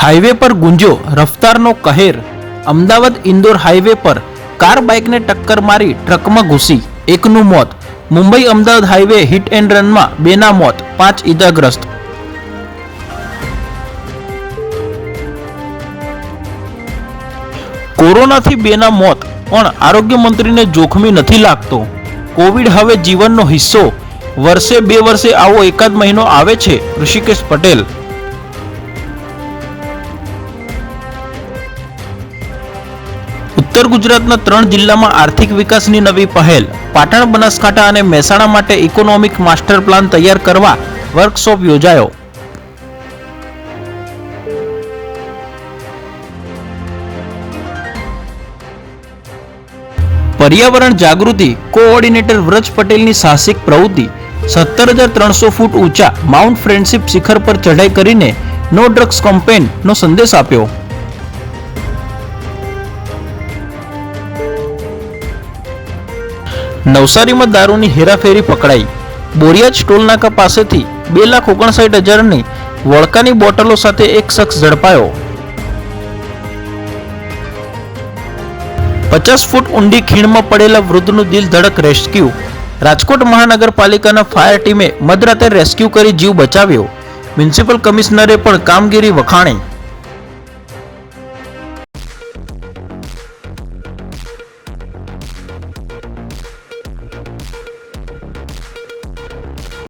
Highway પર ગુંજ્યો રફતારનો કહેર। અમદાવાદ ઇન્દોર હાઈવે પર કાર બાઇકને ટક્કર મારી ટ્રકમાં ઘૂસી, એકનું મોત। Mumbai Ahmedabad highway hit and રનમાં 2ના મોત, 5 ઈજાગ્રસ્ત। કોરોનાથી 2ના મોત, પણ આરોગ્ય મંત્રીને જોખમી નથી લાગતો। કોવિડ હવે જીવનનો હિસ્સો, વર્ષે 2 વર્ષે આવો એકાદ મહિનો આવે છે। ઋષિકેશ પટેલ। ઉત્તર ગુજરાતના 3 જિલ્લામાં આર્થિક વિકાસની નવી પહેલ। પાટણ, બનાસકાંઠા અને મહેસાણા માટે ઇકોનોમિક માસ્ટર પ્લાન તૈયાર કરવા વર્કશોપ યોજાયો। પર્યાવરણ જાગૃતિ કોઓર્ડિનેટર વ્રજ પટેલની સાહસિક પ્રવૃત્તિ। 17,300 ફૂટ ઊંચા માઉન્ટ ફ્રેન્ડશિપ શિખર પર ચઢાઈ કરીને નો ડ્રગ્સ કેમ્પેઇનનો સંદેશ આપ્યો। નવસારીમાં દારૂની હેરાફેરી પકડાઈ। બોરિયાજ ટોલનાકા પાસેથી 2,59,000ની વોડકાની બોટલો સાથે એક શખ્સ ઝડપાયો। 50 ફૂટ ઊંડી ખીણમાં પડેલા વૃદ્ધનું દિલ ધડક રેસ્ક્યુ। રાજકોટ મહાનગરપાલિકાના ફાયર ટીમે મધરાતે રેસ્ક્યુ કરી જીવ બચાવ્યો। મ્યુનિસિપલ કમિશનરે પણ કામગીરી વખાણી।